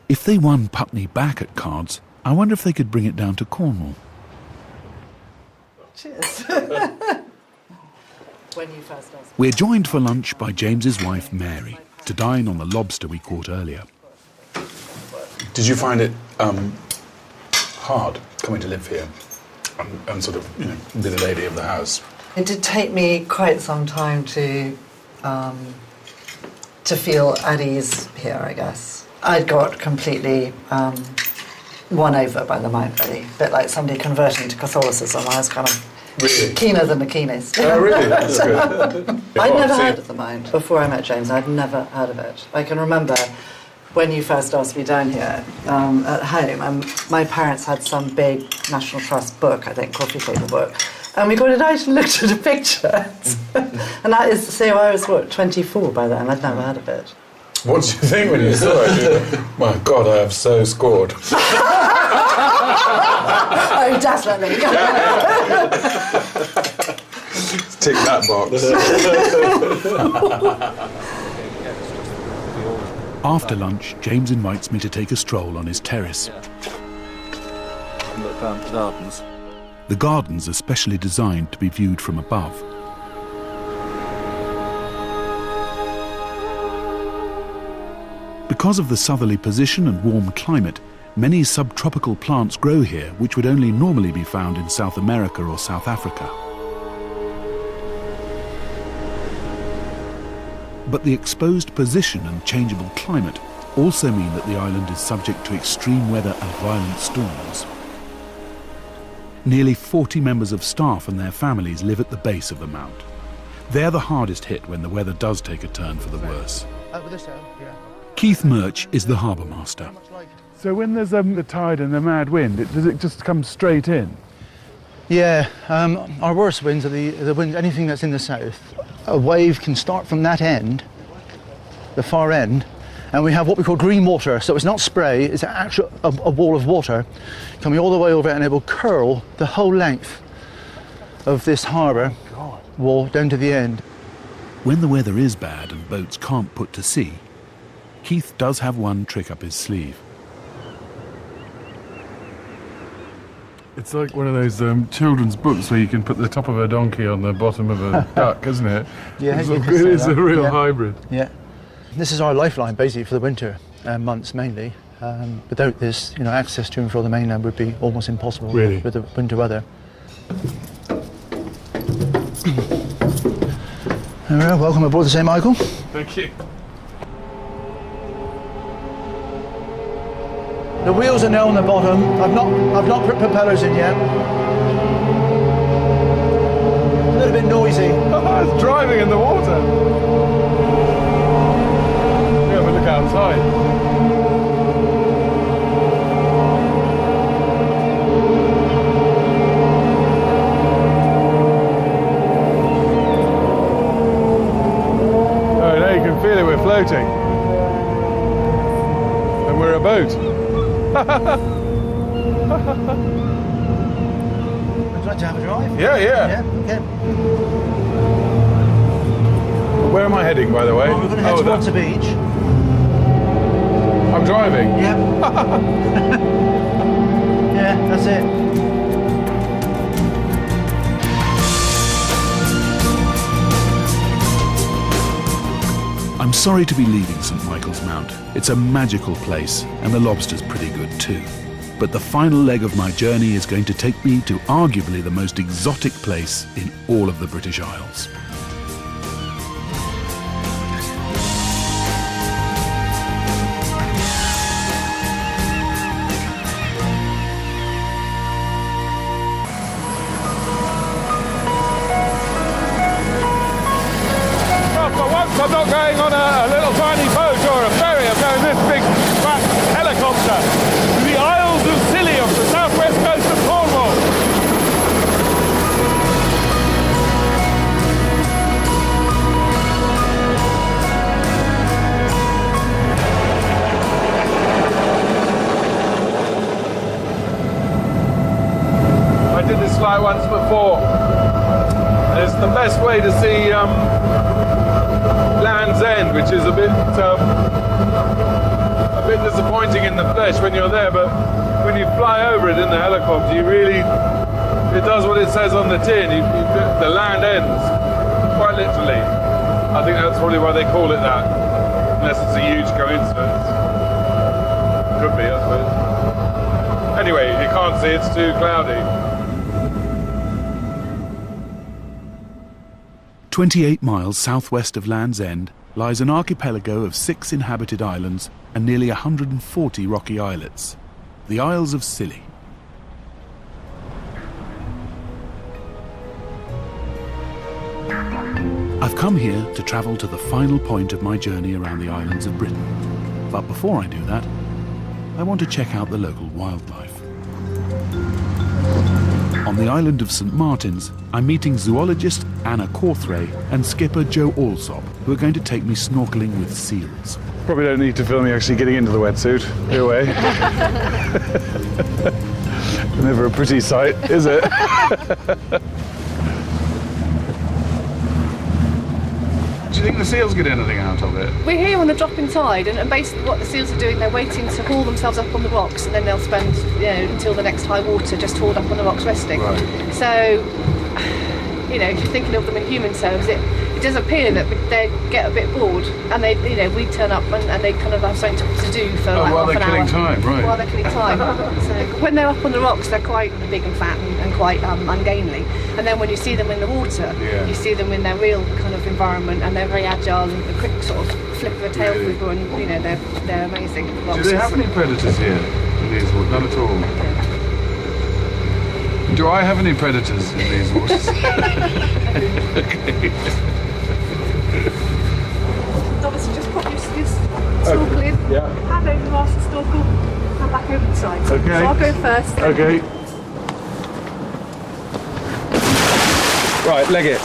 If they won Putney back at cards, I wonder if they could bring it down to Cornwall. Cheers. When you first asked. We're joined for lunch by James's wife, Mary, to dine on the lobster we caught earlier. Did you find it hard coming to live here and sort of, be the lady of the house? It did take me quite some time to feel at ease here, I guess. I'd got completely won over by the Mount, really. A bit like somebody converting to Catholicism. I was kind of keener than the keenest. Oh, really? That's good. I'd never heard of the Mount. Before I met James, I'd never heard of it. I can remember when you first asked me down here at home, my parents had some big National Trust book, I think, coffee table book, and we got it out and looked at the pictures. And that is to say, I was, 24 by then? I'd never heard of it. What did you think when you saw it? My God, I have so scored. Oh, definitely. Tick that box. After lunch, James invites me to take a stroll on his terrace. Look down the gardens. The gardens are specially designed to be viewed from above. Because of the southerly position and warm climate, many subtropical plants grow here which would only normally be found in South America or South Africa. But the exposed position and changeable climate also mean that the island is subject to extreme weather and violent storms. Nearly 40 members of staff and their families live at the base of the mount. They're the hardest hit when the weather does take a turn for the worse. Keith Murch is the harbour master. So when there's the tide and the mad wind, does it just come straight in? Yeah, our worst winds are the wind, anything that's in the south. A wave can start from that end, the far end, and we have what we call green water. So it's not spray, it's actually a wall of water coming all the way over, and it will curl the whole length of this harbour wall down to the end. When the weather is bad and boats can't put to sea, Keith does have one trick up his sleeve. It's like one of those children's books where you can put the top of a donkey on the bottom of a duck, isn't it? Yeah, it is a real hybrid. Yeah. This is our lifeline, basically, for the winter months, mainly. Without this, access to and from the mainland would be almost impossible with the winter weather. All right, welcome aboard the St. Michael. Thank you. The wheels are now on the bottom. I've not put propellers in yet. A little bit noisy. It's driving in the water. Yeah, but look outside. Oh, now you can feel it. We're floating, and we're a boat. Would you like to have a drive? Yeah. Yeah, okay. Where am I heading, by the way? Well, we're going to head towards the beach. I'm driving? Yep. Yeah, that's it. I'm sorry to be leaving St. Michael's Mount. It's a magical place, and the lobster's pretty good too. But the final leg of my journey is going to take me to arguably the most exotic place in all of the British Isles. I'm not going on a little tiny boat or a ferry, I'm going this big fat helicopter to the Isles of Scilly off the southwest coast of Cornwall. I did this flight once before. It's the best way to see Land's End, which is a bit bit disappointing in the flesh when you're there, but when you fly over it in the helicopter, you really, it does what it says on the tin. The land ends, quite literally. I think that's probably why they call it that, unless it's a huge coincidence. Could be, I suppose. Anyway, you can't see, it's too cloudy. 28 miles southwest of Land's End lies an archipelago of 6 inhabited islands and nearly 140 rocky islets, the Isles of Scilly. I've come here to travel to the final point of my journey around the islands of Britain. But before I do that, I want to check out the local wildlife. On the island of St Martin's, I'm meeting zoologist Anna Corthray and skipper Joe Alsop, who are going to take me snorkeling with seals. Probably don't need to film me actually getting into the wetsuit. Go away. Never a pretty sight, is it? Do you think the seals get anything out of it? We're here on the dropping tide, and basically what the seals are doing, they're waiting to haul themselves up on the rocks, and then they'll spend, until the next high water just hauled up on the rocks resting. Right. So, if you're thinking of them in human terms, it does appear that they get a bit bored, and we turn up and they kind of have something to do for like while half an they're killing hour. time, right. While they're killing time. So when they're up on the rocks, they're quite big and fat and quite ungainly. And then when you see them in the water, you see them in their real kind of environment, and they're very agile and a quick sort of flip of a tail flipper, and they're amazing. Do they have any predators here in these waters? None at all. Do I have any predators in these waters? Okay. Obviously, just pop your snorkel in, hand over whilst the snorkel, and back over the side. Okay. So I'll go first. Okay. Right, leg it.